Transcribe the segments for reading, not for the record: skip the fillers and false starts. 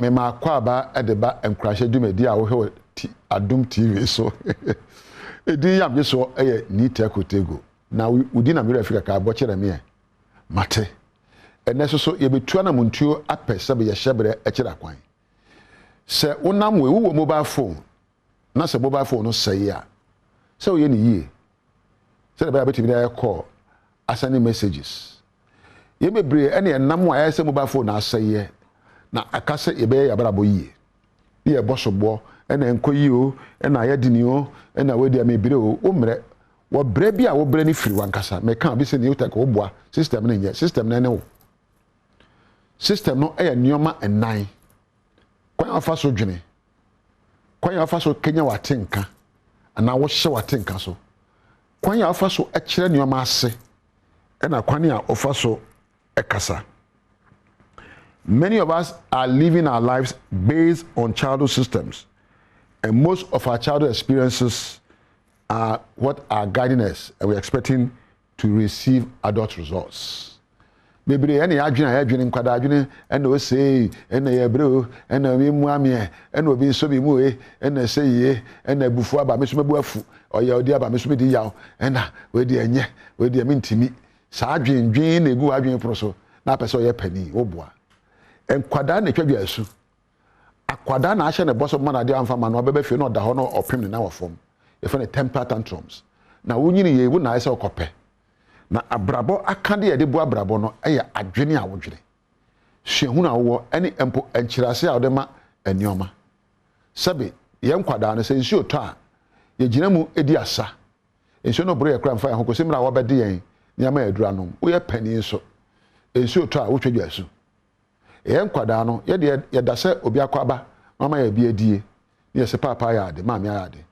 me ma kwa ba edeba Nkuranhyɛ dwumadi a wo he Adom TV so edi yam je so ni tekotego na udi na mira Africa ka bo kire me mate ene so ye betua na muntuo apese be ye hyebre e kire akwan se wonam we wo mobile phone na se mobile phone no sey a se wo ye ni yie se be abeti bi na call asani messages ye bebre ene enam wa ye se mobile phone na sey na akase ye be ya brabo yie ye bosobo ena enkoyi o ena ya dini o ena wedi amebire o omre wo bre bia wo bre ni firi wankasa me kan bi se ni utak wo boa system na nye system na ne wo system no e nioma enan kwan afa so dwene kwan afa so kenya watenka ana wo hye watenka so kwan afa so e kire nioma ase ena kwan a ofa so e kasa. Many of us are living our lives based on childhood systems, and most of our childhood experiences are what are guiding us, and we're expecting to receive adult results. Maybe any adwene nkwada adwene and we say and ye bro and we mu ame and we be so be mu e and say ye and bufu aba me so mebu afu oya odi aba me so di yaw and we di enye we di mintimi sa adwendwen na egu adwene pro so na pese oya pani oboa enkwada na twabia asu akwada na ahye ne boso mana de amfa ma no obebe fie no da ho no opem ne na wofom e fe ne temper tantrums na wonyini ye wo na ese okope na abrabo akade ye de bo abrabo no eye adwene a wodwene hwehu na wo ene empo enkyirase a wodema enioma sabe ye nkwada no se nsi oto a ye gina mu edi asa enso no bro ye kra mfa ye hokosim na wo bede yen nyama adura no wo ye pani so ensi oto a wotwadwa asu ye nkwada no ye de ye da se obi akwaba mama ye bi adie ye se papa ya ade mama ya ade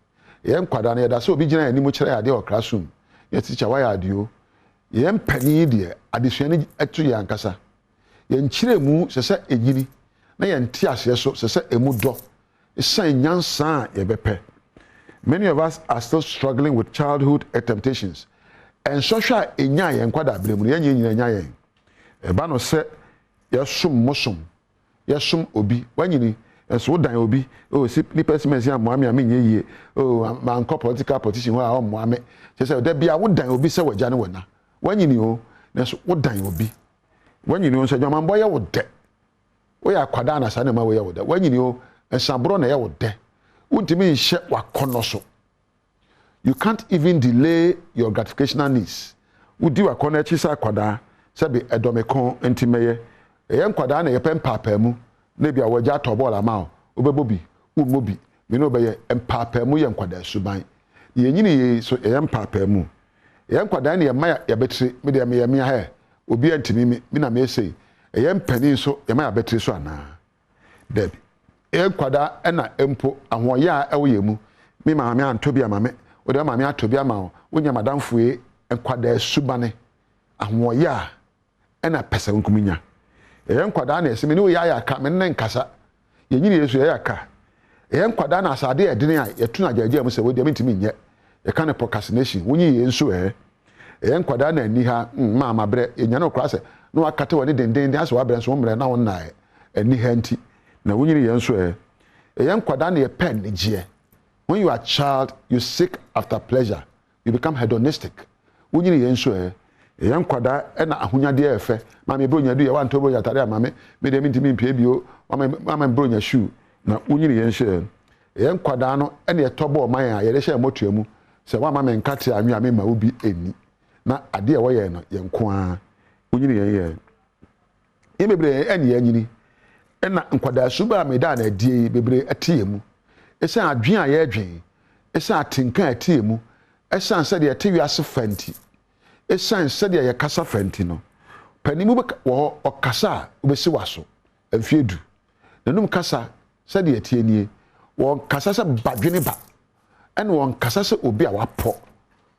ye nkwada no ye da se obi gina ani mu kire ade o classroom ye teacher wa ya ade o ye mpani de adesuani etu ye ankasa ye nkire mu se enyini na ye nti ase so se emu do san nyansa ye bepe. Many of us are still struggling with childhood temptations, and social enya ye nkwada bremu ye nyina nya ye eba no se yesum obi wanyini enso dan obi o si ni person mesia moame amenye yie o man political politician wa o moame se da bia wo dan obi se waja ne wona wanyini o nenso wo dan obi wanyini o se dwama mbo ye wo de wo ya kwada na sa ne ma wo ye wo de wanyini o ensabro na ye wo de untimi nhye wakono so. You can't even delay your gratificational needs. Udi wakono echi sa kwada sabe edomekon entimeye ye nkwada na ye pempapa mu na bia waja tobola ma obebobi umobi me no be ye empapa mu ye nkwada suban ye nyini ye so ye empapa mu ye nkwada na ye ma ya betri me de me ye me ha obi antimi me na me sei ye mpani so ye ma ya betri so ana debi ye nkwada na empo ahoye a ewo ye mu me maame antobi amame o de maame atobi ama wonya madamfo nkwada subane ahoye a na pesa nkuminya ye nkwada na esime ni wo ya aka me nne nkasa ye nyini yesu ya aka ye nkwada na asade edene a ye tuna jaje mu se wo de mintimi nye ye kan procrastination wonyi ye nso ye nkwada na ani ha mama bre ye nya no kra se no akate woni denden aso wa bre nso mre na won na ani ha nti na wonyini ye nso ye nkwada na ye pen gye. When you are a child, you seek after pleasure, you become hedonistic. Wonyini ye nso yan kwada na ahunyade efe mama bronya du ye wan to bronya tare mama me de mintimi mpie bio mama bronya shoe na unyini yen hye yan kwada no na ye tobo man a ye de hye motuamu se wa mama nkate anwa me ma obi eni na ade e wo ye no ye nko a unyini yen ye bebre eni anyini na nkwada suba me da na die bebre atiemu esa adwen a ye adwen esa atenka atiemu esa nse de ye te wiase fanti esan said ya kasa fenti no panimu wo okasa obesi waso afiedu nanum kasa said ya tienie wo kasa se badwene ba ene wo kasa se obi a wapo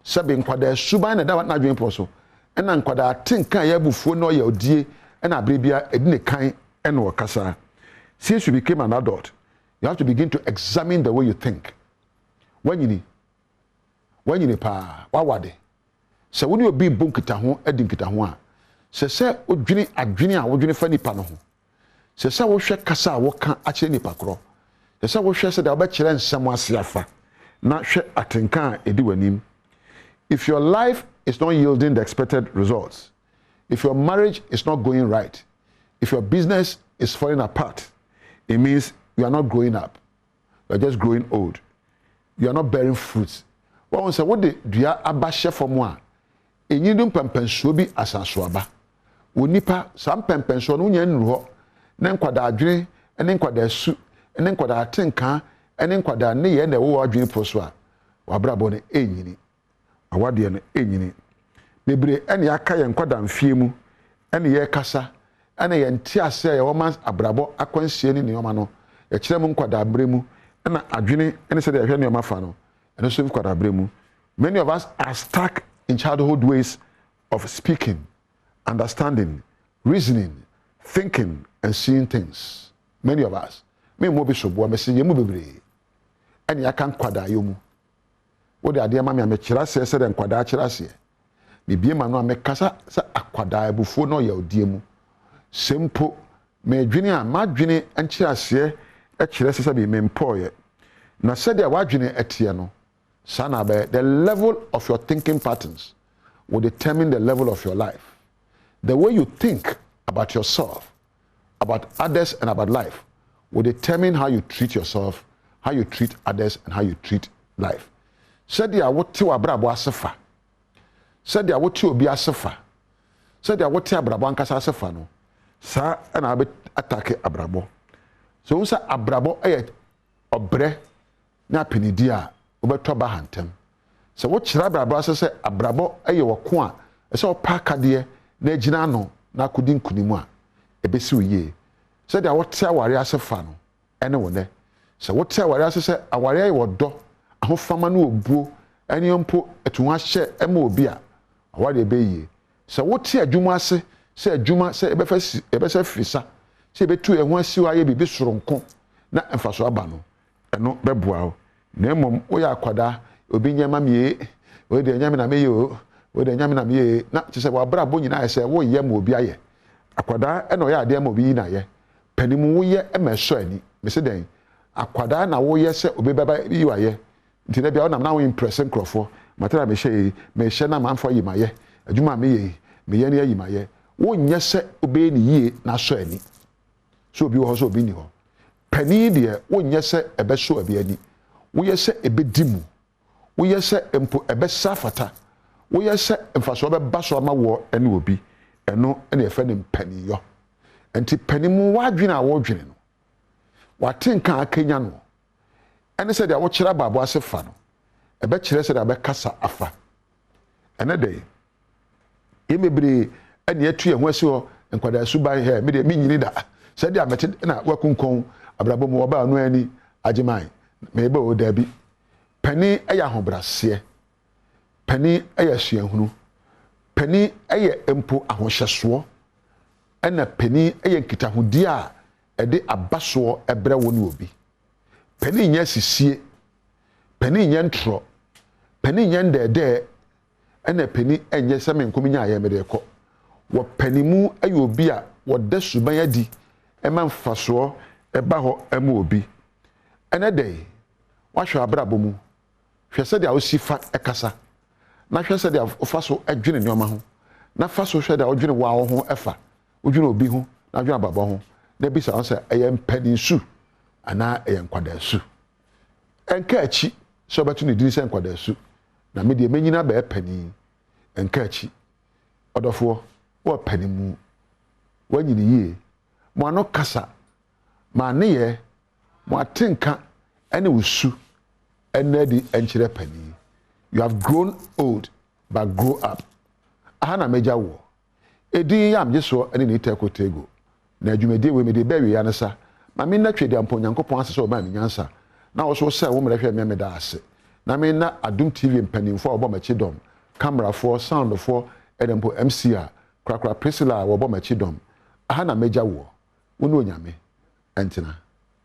sabe nkwada suban na da na dwen po so ena nkwada tinka ya bufuo no ya odie ena abrebia edine kan ene wo kasa. Since you became an adult, you have to begin to examine the way you think. Wanyini pa wawade se woni obi bonkita ho edi nkita ho a se odwene adwene a wodwene fa nipa no ho se wo hwe kasa wo ka ache nipa kro se wo hwe se da wo kire nsem ase afa na hwe atenka edi wanim. If your life is not yielding the expected results, if your marriage is not going right, if your business is falling apart, it means you are not growing up. You are just growing old. You are not bearing fruits. What say what the dua abahye fom a enyidum pempensuo bi asanso aba. Onipa sam pempensuo no nya nru ho na nkwada adwene ene nkwada asu ene nkwada atenka ene nkwada ne ye na wo adwene poso a wabrabo ne enyini awade ne enyini bebre ene aka ye nkwada mfie mu ene ye kasa ene ye ntiase ye wo man abrabo akwansie ni neoma no ye kire mu nkwada abremu ena adwene ene se de hwe neoma fa no ene so nkwada abremu. Many of us are stuck in childhood ways of speaking, understanding, reasoning, thinking and seeing things. Many of us me mo bi sobo me se ye mu bebre ene aka nkwada yomu wo de ade ma me amekira se de nkwada akira se me bie ma no amekasa se akwada abufuo no ya odie mu sempo me dwene a madwene ankira se akira se bi me mpoye na se de wadwene etie no sana be the level of your thinking patterns will determine the level of your life. The way you think about yourself, about others and about life will determine how you treat yourself, how you treat others and how you treat life. Said ya wote wa brabo asefa. Said ya wote obi asefa. Said ya wote abrabo ankasa asefa no. Sa na be atake abrabo. So unsa abrabo eye obre na penidi a obeto ba hantem. Se wo kira abrabo asese abrabo eye woko a ese opa kade na agina no na kodi nkunimu a ebesi oye. Said ya wote aware asefa no ene wone. Se wote aware asese aware eye wodo ahofama no obuo ene mpo etunwa hye ema obi a aware ebeye. Se wote adwuma ase se adwuma se ebesa fisa se betu eho asiw aye bibi soronko na emfaso aba no eno beboa o na emom wo ya akwada obi nyama mie wo de nyama na meye o wo de nyama na meye na se wa bra bo nyina se wo ye ma obi aye akwada eno ya ade ma obi na ye panimu wo ye emeso ani me se den akwada na wo ye se obi baba yi wa ye nti na bia onam na wo impress nkrofo matara me hye na manfo yi ma ye adwuma me ye ne yi ma ye wo nye se obi ni yie na so ani so obi wo ho so obi ni ho pani de wo nye se ebe so abi ani wo ye se ebe dimu wo ye se empo ebe safata wo ye se emfaso be baso ama wo ene obi eno ene efe ne pani yo enti pani mu wadwene a wo dwene no watenka akanya no ene se de wo kira babo asefa no ebe kire se de ebe kasa afa ene de yemebre ene atu ye ho asi ho nkwada suban he me de me nyini da se de amete na wakunkon abrabo mu oba anu ani agiman me ebe o da bi pani eya hobrase pani eya suahunu pani eya empo ahohyeso ena pani eya nkitahudi a ede abaso ebre wo ne obi pani nya sisie pani nya ntro pani nya ndede ena pani enye seme nkomi nya aye mede ko wo pani mu eya obi a wo da suban adi ema mfaso eba ho ema obi ene de wahwe abrabo mu hwese de a osifa ekasa na hwese de ofaso adwene neoma ho na faso hwe de odwene wa ho efa odwene obi ho na adwene ababo ho na bisa on se eye mpani su ana eye nkwada su enka achi so betu ne dini se nkwada su na me de menyina ba pani enka achi odofo wo pani mu wanyini yie mo ano kasa ma ne ye mo atenka ene usu ene di enchire pani. You have grown old but grow up. Ahana meja wo edi yam jeso ene ni tekotego na adwumedi we me de bawi anasa ma me na twede ampo nyankopon asese o ma me nyansa na wo so se wo mrehwe me da ase na me na Adom TV mpanimfo obo machidom camera for sound for edempo MC a krakra Priscilla wo obo machidom ahana meja wo wonu onyame entina